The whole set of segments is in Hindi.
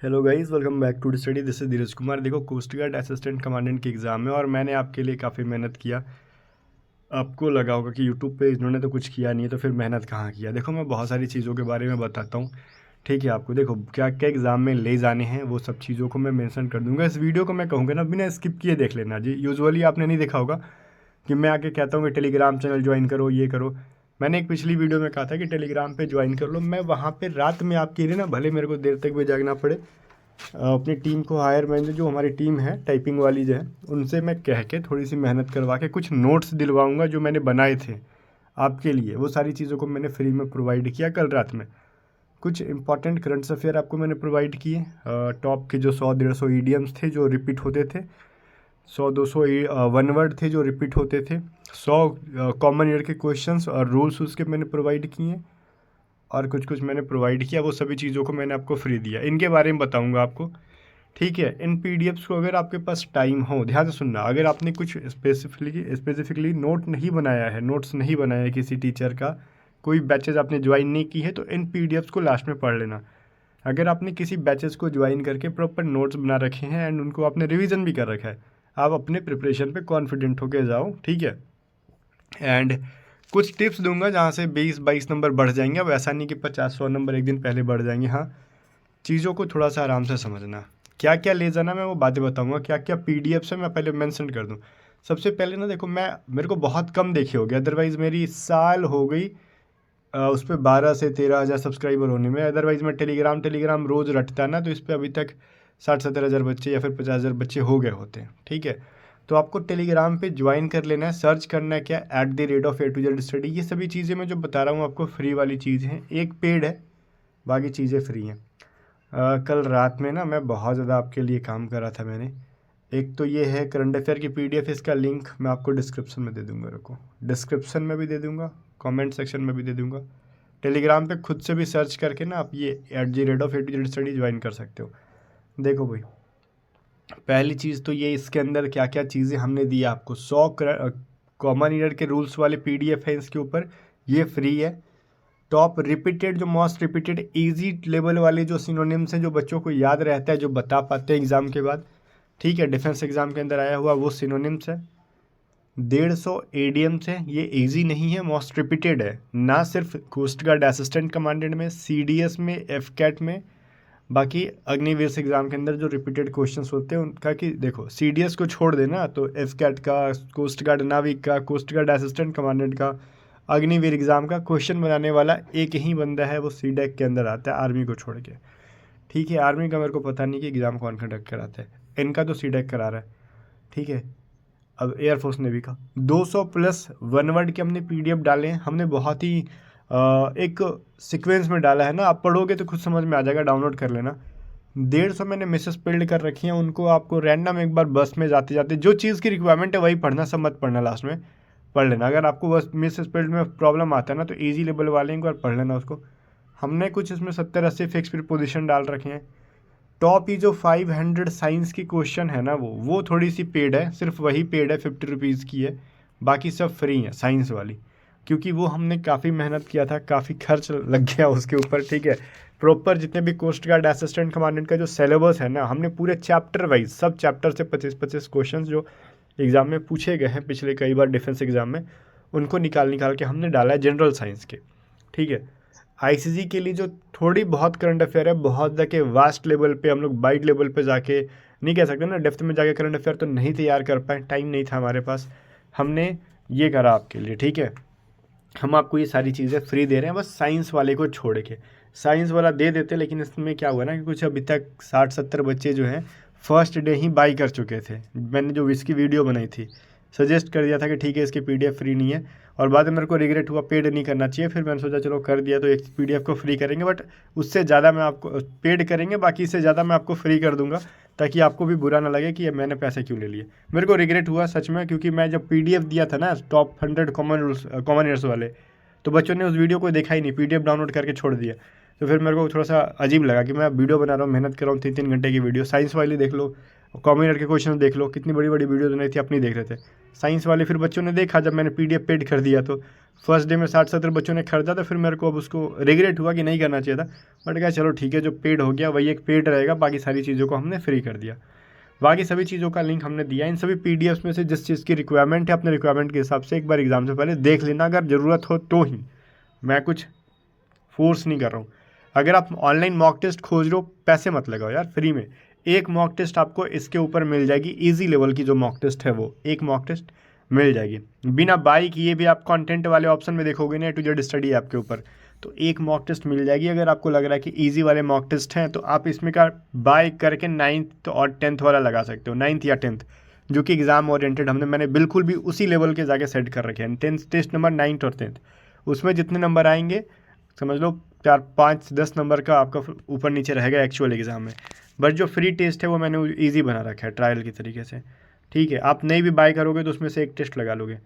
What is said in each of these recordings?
Hello guys, welcome back to study. This is Dheeraj Kumar. देखो, कोस्ट गार्ड असिस्टेंट कमांडेंट की एग्ज़ाम है और मैंने आपके लिए काफ़ी मेहनत किया। आपको लगा होगा कि यूट्यूब पे इन्होंने तो कुछ किया नहीं है, तो फिर मेहनत कहाँ किया। देखो, मैं बहुत सारी चीज़ों के बारे में बताता हूँ, ठीक है। आपको देखो क्या क्या एग्ज़ाम में ले जाने हैं, वो सब चीज़ों को मैं मेंशन कर दूंगा। इस वीडियो को मैं कहूँगा ना, बिना स्किप किए देख लेना जी। यूजुअली आपने नहीं देखा होगा कि मैं आके कहता हूँ कि टेलीग्राम चैनल ज्वाइन करो, ये करो। मैंने एक पिछली वीडियो में कहा था कि टेलीग्राम पे ज्वाइन कर लो। मैं वहाँ पे रात में आपके लिए ना, भले मेरे को देर तक भी जागना पड़े, अपनी टीम को हायर, मैंने जो हमारी टीम है टाइपिंग वाली जो है, उनसे मैं कह के थोड़ी सी मेहनत करवा के कुछ नोट्स दिलवाऊंगा जो मैंने बनाए थे आपके लिए। वो सारी चीज़ों को मैंने फ्री में प्रोवाइड किया कल रात में। कुछ इंपॉर्टेंट करंट अफेयर आपको मैंने प्रोवाइड किए। टॉप के जो 100-150 ईडियम्स थे जो रिपीट होते थे, 100-200 वन वर्ड थे जो रिपीट होते थे, 100 कॉमन ईयर के क्वेश्चंस और रूल्स उसके मैंने प्रोवाइड किए, और कुछ कुछ मैंने प्रोवाइड किया। वो सभी चीज़ों को मैंने आपको फ्री दिया। इनके बारे में बताऊंगा आपको, ठीक है। इन पीडीएफ्स को अगर आपके पास टाइम हो, ध्यान से सुनना, अगर आपने कुछ स्पेसिफिकली नोट नहीं बनाया है, नोट्स नहीं बनाया है किसी टीचर का, कोई बैचेज आपने ज्वाइन नहीं की है, तो इन पीडीएफ्स को लास्ट में पढ़ लेना। अगर आपने किसी बैचेस को ज्वाइन करके प्रॉपर नोट्स बना रखे हैं एंड उनको आपने रिवीजन भी कर रखा है, आप अपने प्रिपरेशन पे कॉन्फिडेंट होके जाओ, ठीक है। एंड कुछ टिप्स दूंगा जहाँ से 20-22 नंबर बढ़ जाएंगे। अब ऐसा नहीं कि 50-100 नंबर एक दिन पहले बढ़ जाएंगे। हाँ, चीज़ों को थोड़ा सा आराम से समझना। क्या क्या ले जाना, मैं वो बातें बताऊंगा। क्या क्या पीडीएफ से मैं पहले मेंशन कर दूं। सबसे पहले ना देखो, मेरे को बहुत कम देखे हो गए, अदरवाइज़ मेरी साल हो गई उस पर 12 से 13 हज़ार सब्सक्राइबर होने में। अदरवाइज़ मैं टेलीग्राम रोज़ रटता ना, तो इस पर अभी तक 60-70 हज़ार बच्चे या फिर 50 हज़ार बच्चे हो गए होते हैं, ठीक है। तो आपको टेलीग्राम पे ज्वाइन कर लेना है। सर्च करना है क्या, @A2Z स्टडी। ये सभी चीज़ें मैं जो बता रहा हूँ आपको फ्री वाली चीज़ हैं। एक पेड है, बाकी चीज़ें फ्री हैं। कल रात में ना मैं बहुत ज़्यादा आपके लिए काम करा था मैंने। एक तो ये है करंट अफेयर की पीडीएफ, इसका लिंक मैं आपको डिस्क्रिप्शन में दे दूंगा। रुको, डिस्क्रिप्शन में भी दे दूंगा, कमेंट सेक्शन में भी दे दूंगा। टेलीग्राम पे खुद से भी सर्च करके ना आप ये @A2Z स्टडी ज्वाइन कर सकते हो। देखो भाई, पहली चीज़ तो ये, इसके अंदर क्या क्या चीज़ें हमने दी आपको। 100 कॉमन ईयर के रूल्स वाले पीडीएफ है इसके ऊपर, ये फ्री है। टॉप रिपीटेड, जो मोस्ट रिपीटेड इजी लेवल वाले जो सिनोनिम्स हैं, जो बच्चों को याद रहता है, जो बता पाते हैं एग्ज़ाम के बाद, ठीक है। डिफेंस एग्ज़ाम के अंदर आया हुआ वो सिनोनिम्स है। 150 एडीएम्स है, ये इजी नहीं है, मोस्ट रिपीटेड है। ना सिर्फ कोस्ट गार्ड असिस्टेंट कमांडेंट में, सीडीएस में, एफकैट में, बाकी अग्निवीर एग्ज़ाम के अंदर जो रिपीटेड क्वेश्चंस होते हैं उनका, कि देखो सीडीएस को छोड़ देना तो एफकैट का, कोस्ट गार्ड नाविक का, कोस्ट गार्ड असिस्टेंट कमांडेंट का, अग्निवीर एग्ज़ाम का क्वेश्चन बनाने वाला एक ही बंदा है, वो सीडेक के अंदर आता है, आर्मी को छोड़ के, ठीक है। आर्मी का मेरे को पता नहीं कि एग्ज़ाम कौन कंडक्ट कराता है, इनका तो सीडेक करा रहा है, ठीक है। अब एयरफोर्स नेवी का 200 प्लस वन वर्ड के हमने पीडीएफ डाले हैं। हमने बहुत ही एक सीक्वेंस में डाला है ना, आप पढ़ोगे तो खुद समझ में आ जाएगा, डाउनलोड कर लेना। 150 मैंने मिसेस बिल्ड कर रखी हैं, उनको आपको रैंडम एक बार बस में जाते जाते जो चीज़ की रिक्वायरमेंट है वही पढ़ना, सब मत पढ़ना, लास्ट में पढ़ लेना। अगर आपको बस मिसेस बिल्ड में प्रॉब्लम आता है ना, तो ईजी लेवल वाले एक बार पढ़ लेना उसको। हमने कुछ इसमें 70-80 फिक्स प्रीपोजिशन डाल रखे हैं। टॉप ही जो 500 साइंस की क्वेश्चन है ना, वो थोड़ी सी पेड है, सिर्फ वही पेड है, 50 रुपीज़ की है। बाकी सब फ्री है साइंस वाली, क्योंकि वो हमने काफ़ी मेहनत किया था, काफ़ी खर्च लग गया उसके ऊपर, ठीक है। प्रॉपर जितने भी कोस्ट गार्ड असिस्टेंट कमांडेंट का जो सिलेबस है ना, हमने पूरे चैप्टर वाइज, सब चैप्टर से 25-25 क्वेश्चन जो एग्ज़ाम में पूछे गए हैं पिछले कई बार डिफेंस एग्ज़ाम में, उनको निकाल निकाल के हमने डाला है जनरल साइंस के, ठीक है। आईसीजी के लिए जो थोड़ी बहुत करंट अफेयर है, बहुत जाके वास्ट लेवल पे, हम लोग वाइड लेवल पे जाके नहीं कह सकते ना, डेप्थ में जाके करंट अफेयर तो नहीं तैयार कर पाए, टाइम नहीं था हमारे पास। हमने ये करा आपके लिए, ठीक है। हम आपको ये सारी चीज़ें फ्री दे रहे हैं, बस साइंस वाले को छोड़ के। साइंस वाला दे देते, लेकिन इसमें क्या हुआ ना कि कुछ अभी तक 60-70 बच्चे जो हैं फर्स्ट डे ही बाई कर चुके थे। मैंने जो इसकी वीडियो बनाई थी, सजेस्ट कर दिया था कि ठीक है इसकी पीडीएफ फ्री नहीं है, और बाद में मेरे को रिग्रेट हुआ, पेड नहीं करना चाहिए। फिर मैंने सोचा चलो कर दिया, तो एक पीडीएफ को फ्री करेंगे, बट उससे ज़्यादा मैं आपको पेड करेंगे, बाकी इससे ज़्यादा मैं आपको फ्री कर दूंगा, ताकि आपको भी बुरा ना लगे कि ये मैंने पैसे क्यों ले लिए। मेरे को रिग्रेट हुआ सच में, क्योंकि मैं जब पीडीएफ दिया था ना टॉप 100 कॉमन ईयर्स वाले, तो बच्चों ने उस वीडियो को देखा ही नहीं, पीडीएफ डाउनलोड करके छोड़ दिया। तो फिर मेरे को थोड़ा सा अजीब लगा कि मैं वीडियो बना रहा हूँ, मेहनत कर रहा हूँ, 3-3 घंटे की वीडियो, साइंस वाली देख लो, कॉम्बिनेटर के क्वेश्चन देख लो, कितनी बड़ी बड़ी वीडियो बनाई थी, अपनी देख रहे थे। साइंस वाले फिर बच्चों ने देखा जब मैंने PDF पेड कर दिया, तो फर्स्ट डे में 60-70 बच्चों ने खरीदा, तो फिर मेरे को अब उसको रिग्रेट हुआ कि नहीं करना चाहिए था। बट क्या, चलो ठीक है, जो पेड हो गया वही एक पेड रहेगा, बाकी सारी चीज़ों को हमने फ्री कर दिया। बाकी सभी चीज़ों का लिंक हमने दिया। इन सभी PDFs में से जिस चीज़ की रिक्वायरमेंट है, अपने रिक्वायरमेंट के हिसाब से एक बार एग्ज़ाम से पहले देख लेना, अगर ज़रूरत हो तो ही। मैं कुछ फोर्स नहीं कर रहा हूँ। अगर आप ऑनलाइन मॉक टेस्ट खोज रहे हो, पैसे मत लगाओ यार, फ्री में एक मॉक टेस्ट आपको इसके ऊपर मिल जाएगी। ईजी लेवल की जो मॉक टेस्ट है वो एक मॉक टेस्ट मिल जाएगी बिना बाई किए भी। आप कंटेंट वाले ऑप्शन में देखोगे ना, A to Z study app के ऊपर, तो एक मॉक टेस्ट मिल जाएगी। अगर आपको लग रहा है कि ईजी वाले मॉक टेस्ट हैं, तो आप इसमें का बाय करके 9th और 10th वाला लगा सकते हो, 9th या 10th, जो कि एग्ज़ाम ओरिएंटेड मैंने बिल्कुल भी उसी लेवल के जाके सेट कर रखे हैं। 10th टेस्ट नंबर, 9th और 10th, उसमें जितने नंबर आएंगे समझ लो 4, 5, 10 नंबर का आपका ऊपर नीचे रहेगा एक्चुअल एग्ज़ाम में। बट जो फ्री टेस्ट है वो मैंने ईजी बना रखा है ट्रायल की तरीके से, ठीक है। आप नहीं भी बाय करोगे तो उसमें से एक टेस्ट लगा लोगे।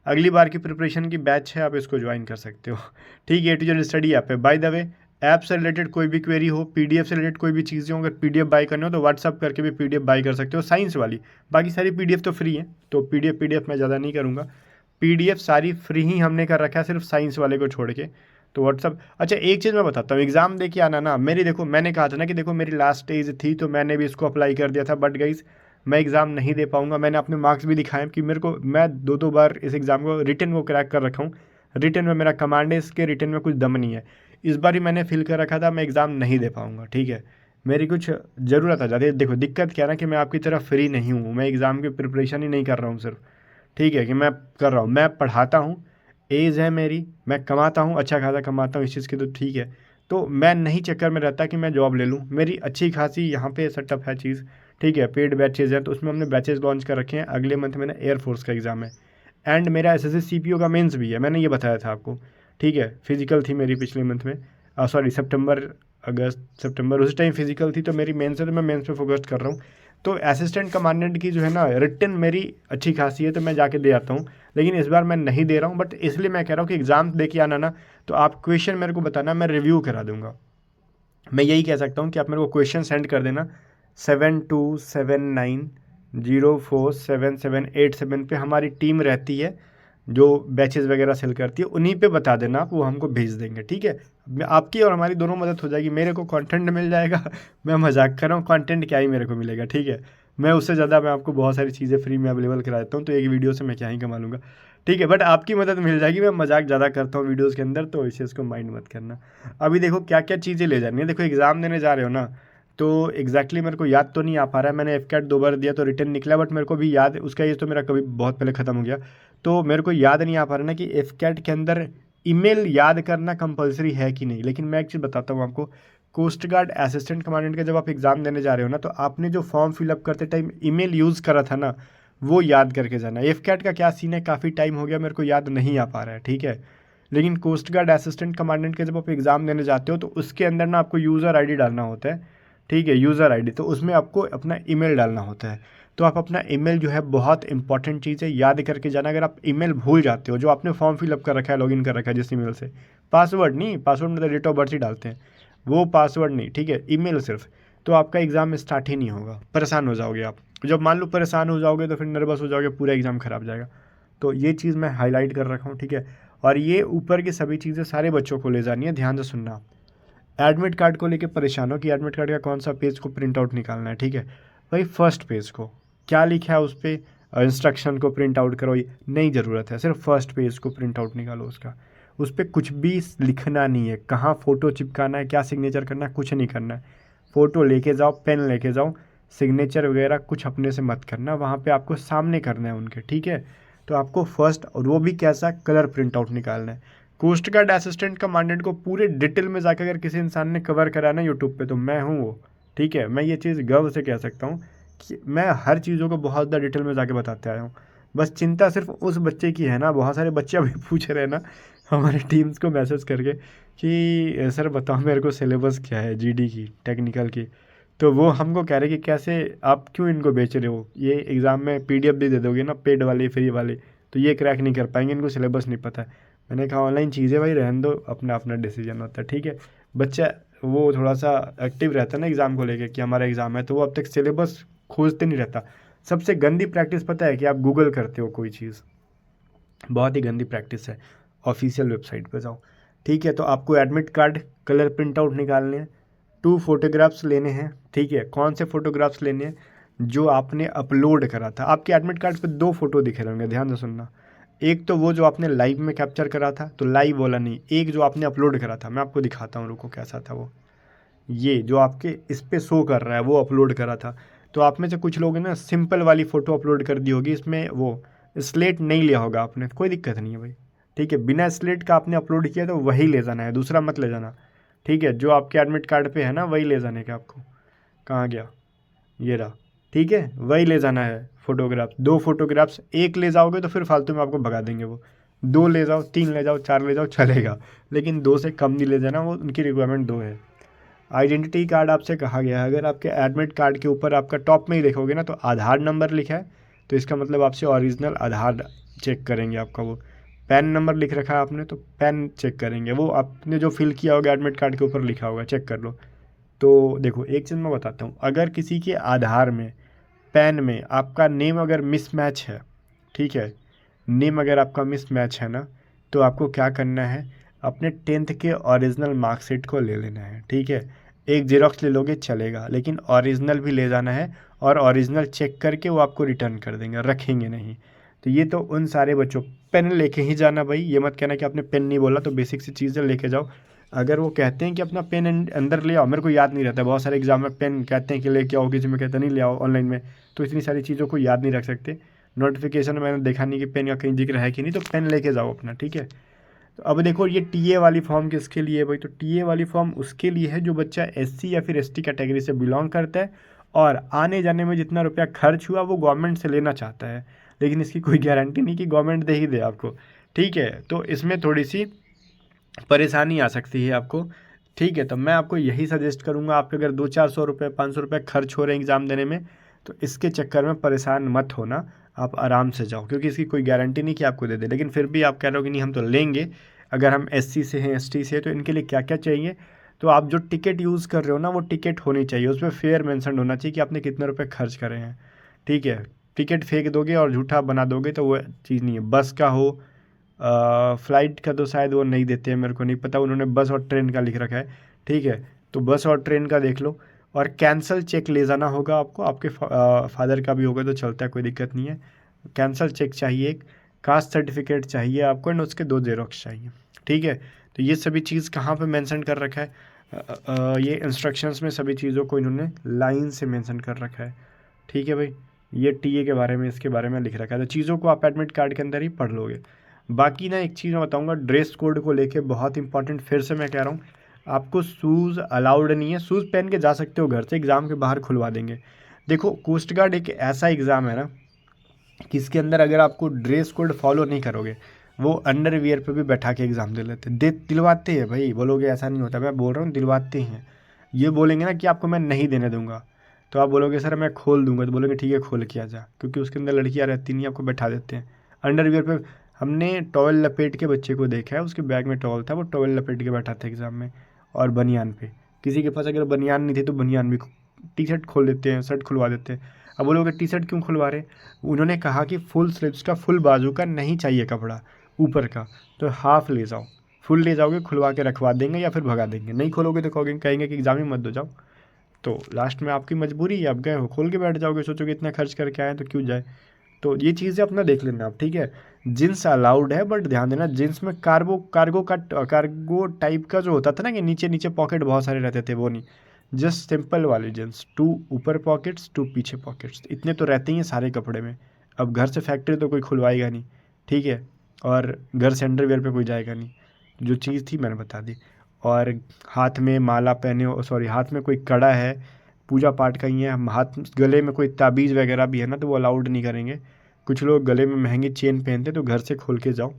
अगली बार की प्रिपरेशन की बैच है, आप इसको ज्वाइन कर सकते हो, ठीक है। A to Z study app है। बाय द वे, ऐप से रिलेटेड कोई भी क्वेरी हो, PDF से रिलेटेड कोई भी चीज़ें हो, अगर PDF बाय करने हो तो व्हाट्सअप करके भी PDF बाय कर सकते हो, साइंस वाली। बाकी सारी PDF तो फ्री है, तो PDF मैं ज़्यादा नहीं करूँगा। PDF सारी फ्री ही हमने कर रखा है, सिर्फ साइंस वाले को छोड़ के। तो व्हाट्सअप, अच्छा एक चीज़ मैं बताता हूँ, एग्ज़ाम दे के आना ना, मेरी देखो, मैंने कहा था ना कि देखो मेरी लास्ट स्टेज थी, तो मैंने भी इसको अप्लाई कर दिया था। बट गाइस, मैं एग्ज़ाम नहीं दे पाऊँगा। मैंने अपने मार्क्स भी दिखाए कि मेरे को, मैं 2-2 बार इस एग्ज़ाम को रिटन को क्रैक कर रखा हूँ। रिटन में मेरा कमांड है, इसके रिटन में कुछ दम नहीं है। इस बार ही मैंने फिल कर रखा था, मैं एग्ज़ाम नहीं दे पाऊँगा, ठीक है। मेरी कुछ ज़रूरत आ जाती है। देखो दिक्कत क्या है ना, कि मैं आपकी तरह फ्री नहीं हूँ, मैं एग्ज़ाम की प्रिपरेशन ही नहीं कर रहा हूँ सिर्फ, ठीक है, कि मैं कर रहा हूँ, मैं पढ़ाता हूँ, एज है मेरी, मैं कमाता हूँ, अच्छा खासा कमाता हूँ इस चीज़ की, तो ठीक है। तो मैं नहीं चक्कर में रहता कि मैं जॉब ले लूँ, मेरी अच्छी खासी यहाँ पे सेटअप है चीज़, ठीक है। पेड बैचेज़ हैं, तो उसमें हमने बैचेज़ लॉन्च कर रखे हैं। अगले मंथ मैंने एयरफोर्स का एग्ज़ाम है, एंड मेरा SSC CPO का मेंस भी है, मैंने ये बताया था आपको, ठीक है। फिजिकल थी मेरी पिछले मंथ में, सॉरी सितंबर उसी टाइम फिजिकल थी, तो मेरी मेंस है, तो मैं मेंस पे फोकस कर रहा हूँ। तो असिस्टेंट कमांडेंट की जो है ना, रिटन मेरी अच्छी खासी है, तो मैं जाके दे आता हूँ। लेकिन इस बार मैं नहीं दे रहा हूँ, बट इसलिए मैं कह रहा हूँ कि एग्ज़ाम दे के आना ना, तो आप क्वेश्चन मेरे को बताना, मैं रिव्यू करा दूँगा। मैं यही कह सकता हूँ कि आप मेरे को क्वेश्चन सेंड कर देना 7279047787 पे। हमारी टीम रहती है जो बैचेस वगैरह सेल करती है, उन्हीं पे बता देना आप, वो हमको भेज देंगे, ठीक है। आपकी और हमारी दोनों मदद हो जाएगी, मेरे को कंटेंट मिल जाएगा। मैं मजाक कर रहा हूँ, कंटेंट क्या ही मेरे को मिलेगा, ठीक है। मैं उससे ज़्यादा मैं आपको बहुत सारी चीज़ें फ्री में अवेलेबल करा देता हूँ, तो एक वीडियो से मैं क्या ही कमा लूँगा, ठीक है। बट आपकी मदद मिल जाएगी। मैं मजाक ज़्यादा करता हूँ वीडियोज़ के अंदर, तो इस चीज़ को माइंड मत करना। अभी देखो क्या क्या चीज़ें ले जानी है। देखो एग्ज़ाम देने जा रहे हो ना, तो एग्जैक्टली मेरे को याद तो नहीं आ पा रहा है। मैंने FCAT 2 बार दिया तो रिटर्न निकला, बट मेरे को भी याद, उसका एज तो मेरा कभी बहुत पहले ख़त्म हो गया, तो मेरे को याद नहीं आ पा रहा ना कि FCAT के अंदर ईमेल याद करना कंपलसरी है कि नहीं। लेकिन मैं एक चीज़ बताता हूँ आपको, कोस्ट गार्ड असिस्टेंट कमांडेंट का जब आप एग्ज़ाम देने जा रहे हो ना, तो आपने जो फॉर्म फिलअप करते टाइम ईमेल यूज़ करा था ना, वो याद करके जाना। FCAT का क्या सीन है, काफ़ी टाइम हो गया, मेरे को याद नहीं आ पा रहा है, ठीक है। लेकिन कोस्ट गार्ड असिस्टेंट कमांडेंट के जब आप एग्ज़ाम देने जाते हो, तो उसके अंदर ना आपको यूज़र ID डालना होता है, ठीक है, यूज़र ID। तो उसमें आपको अपना ईमेल डालना होता है। तो आप अपना ईमेल जो है, बहुत इंपॉर्टेंट चीज़ है, याद करके जाना। अगर आप ईमेल भूल जाते हो, जो आपने फॉर्म फिलअप कर रखा है, लॉगिन कर रखा है जिस ईमेल से, पासवर्ड नहीं, पासवर्ड में तो डेट ऑफ बर्थ ही डालते हैं, वो पासवर्ड नहीं, ठीक है, ईमेल सिर्फ, तो आपका एग्ज़ाम स्टार्ट ही नहीं होगा, परेशान हो जाओगे आप। जब मान लो परेशान हो जाओगे, तो फिर नर्वस हो जाओगे, पूरा एग्ज़ाम ख़राब जाएगा। तो ये चीज़ मैं हाईलाइट कर रखा हूँ, ठीक है। और ये ऊपर की सभी चीज़ें सारे बच्चों को ले जानी है, ध्यान से सुनना। एडमिट कार्ड को लेके परेशान हो कि एडमिट कार्ड का कौन सा पेज को प्रिंट आउट निकालना है, ठीक है। भाई फर्स्ट पेज को क्या लिखा है उस पर, इंस्ट्रक्शन को प्रिंट आउट करो, नहीं ज़रूरत है, सिर्फ फर्स्ट पेज को प्रिंट आउट निकालो उसका। उस पर कुछ भी लिखना नहीं है, कहाँ फ़ोटो चिपकाना है, क्या सिग्नेचर करना है, कुछ नहीं करना है। फ़ोटो लेके जाओ, पेन लेके जाओ, सिग्नेचर वगैरह कुछ अपने से मत करना, वहाँ पे आपको सामने करना है उनके, ठीक है। तो आपको फर्स्ट, और वो भी कैसा, कलर प्रिंट आउट निकालना है। कोस्ट गार्ड असिस्टेंट कमांडेंट को पूरे डिटेल में जाकर अगर किसी इंसान ने कवर कराना यूट्यूब पे, तो मैं हूँ वो, ठीक है। मैं ये चीज़ गर्व से कह सकता हूँ कि मैं हर चीज़ों को बहुत ज़्यादा डिटेल में जाके बताते आया हूँ। बस चिंता सिर्फ उस बच्चे की है ना, बहुत सारे बच्चे अभी पूछ रहे हैं ना हमारे टीम्स को मैसेज करके कि सर बताओ मेरे को सिलेबस क्या है GD की, टेक्निकल की। तो वो हमको कह रहे कि कैसे आप क्यों इनको बेच रहे हो, ये एग्ज़ाम में PDF भी दे दोगे ना, पेड वाले फ्री वाले, तो ये क्रैक नहीं कर पाएंगे, इनको सिलेबस नहीं पता है। मैंने कहा ऑनलाइन चीज़ें भाई रहने दो, अपना अपना डिसीजन होता है, ठीक है। बच्चा वो थोड़ा सा एक्टिव रहता है ना एग्ज़ाम को लेके कि हमारा एग्ज़ाम है, तो वो अब तक सिलेबस खोजते नहीं रहता। सबसे गंदी प्रैक्टिस पता है कि आप गूगल करते हो कोई चीज़, बहुत ही गंदी प्रैक्टिस है। ऑफिशियल वेबसाइट पे जाओ, ठीक है, तो आपको admit card colour print out निकालने हैं, 2 फोटोग्राफ्स लेने हैं, ठीक है। कौन से फोटोग्राफ्स लेने हैं? जो आपने अपलोड करा था। आपके एडमिट कार्ड पे 2 फोटो दिखे रहेंगे, ध्यान से सुनना। एक तो वो जो आपने लाइव में कैप्चर करा था, तो लाइव वाला नहीं, एक जो आपने अपलोड करा था। मैं आपको दिखाता हूँ, रुको कैसा था वो। ये जो आपके इस पे शो कर रहा है वो अपलोड करा था। तो आप में से कुछ लोगों ने सिंपल वाली फ़ोटो अपलोड कर दी होगी, इसमें वो स्लेट नहीं लिया होगा आपने, कोई दिक्कत नहीं है भाई, ठीक है। बिना स्लेट का आपने अपलोड किया तो वही ले जाना है, दूसरा मत ले जाना, ठीक है। जो आपके एडमिट कार्ड पे है ना वही ले जाने का आपको। कहाँ गया? ये रहा, ठीक है, वही ले जाना है फोटोग्राफ। 2 फोटोग्राफ्स, एक ले जाओगे तो फिर फालतू में आपको भगा देंगे वो। 2 ले जाओ, 3 ले जाओ, 4 ले जाओ, चलेगा, लेकिन 2 से कम नहीं ले जाना, वो उनकी रिक्वायरमेंट 2 है। आइडेंटिटी कार्ड आपसे कहा गया है, अगर आपके एडमिट कार्ड के ऊपर आपका टॉप में ही देखोगे ना तो आधार नंबर लिखा है, तो इसका मतलब आपसे ओरिजिनल आधार चेक करेंगे आपका। वो पैन नंबर लिख रखा है आपने तो पैन चेक करेंगे, वो आपने जो फिल किया होगा एडमिट कार्ड के ऊपर लिखा होगा, चेक कर लो। तो देखो एक चीज़ मैं बताता हूँ, अगर किसी के आधार में पैन में आपका नेम अगर मिसमैच है, ठीक है, नेम अगर आपका मिसमैच है ना, तो आपको क्या करना है, अपने 10th के ओरिजिनल मार्कशीट को ले लेना है, ठीक है। एक जेरॉक्स ले लोगे चलेगा, लेकिन ओरिजिनल भी ले जाना है, और ओरिजिनल चेक करके वो आपको रिटर्न कर देंगे, रखेंगे नहीं। तो ये तो उन सारे बच्चों, पेन लेके ही जाना भाई, ये मत कहना कि आपने पेन नहीं बोला, तो बेसिक सी चीज़ें लेके जाओ। अगर वो कहते हैं कि अपना पेन अंदर ले आओ, मेरे को याद नहीं रहता, बहुत सारे एग्जाम में पेन कहते हैं कि लेके आओ, किसी में कहते नहीं ले आओ ऑनलाइन में, तो इतनी सारी चीज़ों को याद नहीं रख सकते। नोटिफिकेशन में मैंने देखा नहीं कि पेन का कहीं जिक्र है कि नहीं, तो पेन लेके जाओ अपना, ठीक है। तो अब देखो ये टीए वाली फॉर्म किसके लिए है भाई? तो टीए वाली फॉर्म उसके लिए है जो बच्चा एससी या फिर एसटी कैटेगरी से बिलोंग करता है, और आने जाने में जितना रुपया खर्च हुआ वो गवर्नमेंट से लेना चाहता है, लेकिन इसकी कोई गारंटी नहीं कि गवर्नमेंट दे ही दे आपको, ठीक है। तो इसमें थोड़ी सी परेशानी आ सकती है आपको, ठीक है। तो मैं आपको यही सजेस्ट करूँगा, आपके अगर 200-400 रुपये 500 रुपये खर्च हो रहे हैं एग्ज़ाम देने में, तो इसके चक्कर में परेशान मत होना, आप आराम से जाओ, क्योंकि इसकी कोई गारंटी नहीं कि आपको दे दे। लेकिन फिर भी आप कह रहे हो कि नहीं हम तो लेंगे, अगर हम एससी से हैं एसटी से, तो इनके लिए क्या क्या चाहिए? तो आप जो टिकट यूज़ कर रहे हो ना, वो टिकट होनी चाहिए, उसमें फेयर मेंशन होना चाहिए कि आपने कितने रुपये खर्च करे हैं, ठीक है। टिकट फेंक दोगे और झूठा बना दोगे तो वो चीज़ नहीं है। बस का हो, फ़्लाइट का तो शायद वो नहीं देते हैं, मेरे को नहीं पता, उन्होंने बस और ट्रेन का लिख रखा है, ठीक है। तो बस और ट्रेन का देख लो, और कैंसल चेक ले जाना होगा आपको, आपके फादर का भी होगा तो चलता है, कोई दिक्कत नहीं है। कैंसल चेक चाहिए, एक कास्ट सर्टिफिकेट चाहिए आपको, एंड उसके 2 जेरॉक्स चाहिए, ठीक है। तो ये सभी चीज़ कहाँ पे मेंशन कर रखा है? ये इंस्ट्रक्शंस में सभी चीज़ों को इन्होंने लाइन से मेंशन कर रखा है, ठीक है भाई। ये टीए के बारे में, इसके बारे में लिख रखा है, तो चीज़ों को आप एडमिट कार्ड के अंदर ही पढ़ लोगे। बाकी ना एक चीज़ मैं बताऊंगा, ड्रेस कोड को लेके बहुत इंपॉर्टेंट, फिर से मैं कह रहा हूँ, आपको शूज़ अलाउड नहीं है। शूज़ पहन के जा सकते हो घर से, एग्ज़ाम के बाहर खुलवा देंगे। देखो कोस्ट गार्ड एक ऐसा एग्ज़ाम है ना कि इसके अंदर अगर आपको ड्रेस कोड फॉलो नहीं करोगे, वो अंडरवियर पे भी बैठा के एग्ज़ाम दे लेते, दिलवाते हैं भाई, बोलोगे ऐसा नहीं होता, मैं बोल रहा हूँ दिलवाते हैं। ये बोलेंगे ना कि आपको मैं नहीं देने दूंगा, तो आप बोलोगे सर मैं खोल दूंगा, तो बोलोगे ठीक है खोल के आ जा, क्योंकि उसके अंदर लड़कियां रहती नहीं, आपको बैठा देते हैं अंडरवियर पे। हमने टॉवल लपेट के बच्चे को देखा है, उसके बैग में टॉवल था, वो टॉवल लपेट के बैठा था एग्ज़ाम में, और बनियान पे। किसी के पास अगर बनियान नहीं थे तो बनियान भी, टी शर्ट खोल देते हैं, शर्ट खुलवा देते हैं। अब बोलोगे टी शर्ट क्यों खुलवा रहे? उन्होंने कहा कि फुल स्लीव्स का, फुल बाजू का नहीं चाहिए कपड़ा ऊपर का, तो हाफ ले जाओ। फुल ले जाओगे खुलवा के रखवा देंगे या फिर भगा देंगे, नहीं खोलोगे तो कहेंगे कि एग्ज़ाम ही मत दो जाओ। तो लास्ट में आपकी मजबूरी है, आप गए हो खोल के बैठ जाओगे, सोचोगे इतना खर्च करके आए तो क्यों जाए। तो ये चीज़ें अपना देख लेना आप, ठीक है। जींस अलाउड है, बट ध्यान देना जींस में कार्गो टाइप का जो होता था ना, कि नीचे नीचे पॉकेट बहुत सारे रहते थे, वो नहीं, जस्ट सिंपल वाली जींस, 2 ऊपर पॉकेट्स 2 पीछे पॉकेट्स, इतने तो रहते ही हैं सारे कपड़े में। अब घर से फैक्ट्री तो कोई खुलवाएगा नहीं, ठीक है, और घर से अंडरवियर पे कोई जाएगा नहीं, जो चीज़ थी मैंने बता दी। और हाथ में माला पहने हो, सॉरी हाथ में कोई कड़ा है, पूजा पाठ का ही है, हम हाथ गले में कोई ताबीज़ वगैरह भी है ना, तो वो अलाउड नहीं करेंगे। कुछ लोग गले में महंगी चेन पहनते, तो घर से खोल के जाओ,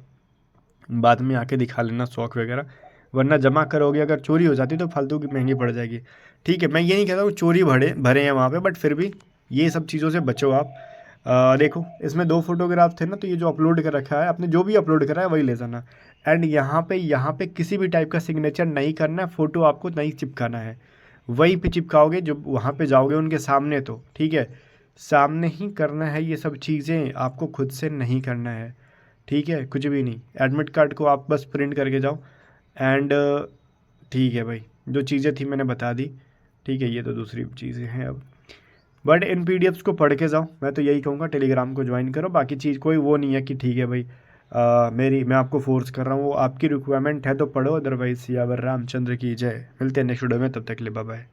बाद में आके दिखा लेना शौक वगैरह, वरना जमा करोगे अगर चोरी हो जाती तो फालतू की महंगी पड़ जाएगी, ठीक है। मैं ये नहीं कहता हूँ चोरी भरे हैं वहाँ पे, बट फिर भी ये सब चीज़ों से बचो आप। देखो इसमें 2 फोटोग्राफ थे ना, तो ये जो अपलोड कर रखा है, आपने जो भी अपलोड करा है वही ले जाना। एंड यहाँ पे किसी भी टाइप का सिग्नेचर नहीं करना है, फ़ोटो आपको नहीं चिपकाना है, वहीं पे चिपकाओगे जब वहाँ पे जाओगे उनके सामने, तो ठीक है। सामने ही करना है ये सब चीज़ें, आपको खुद से नहीं करना है, ठीक है, कुछ भी नहीं। एडमिट कार्ड को आप बस प्रिंट करके जाओ एंड ठीक है भाई, जो चीज़ें थी मैंने बता दी, ठीक है। ये तो दूसरी चीज़ें हैं अब, बट इन पीडीएफ्स को पढ़ के जाओ, मैं तो यही कहूँगा। टेलीग्राम को ज्वाइन करो, बाकी चीज़ कोई वो नहीं है कि ठीक है भाई मैं आपको फोर्स कर रहा हूँ, वो आपकी रिक्वायरमेंट है तो पढ़ो, अदरवाइज सियावर रामचंद्र की जय। मिलते हैं नेक्स्ट वीडियो में, तब तक के लिए बाय बाय।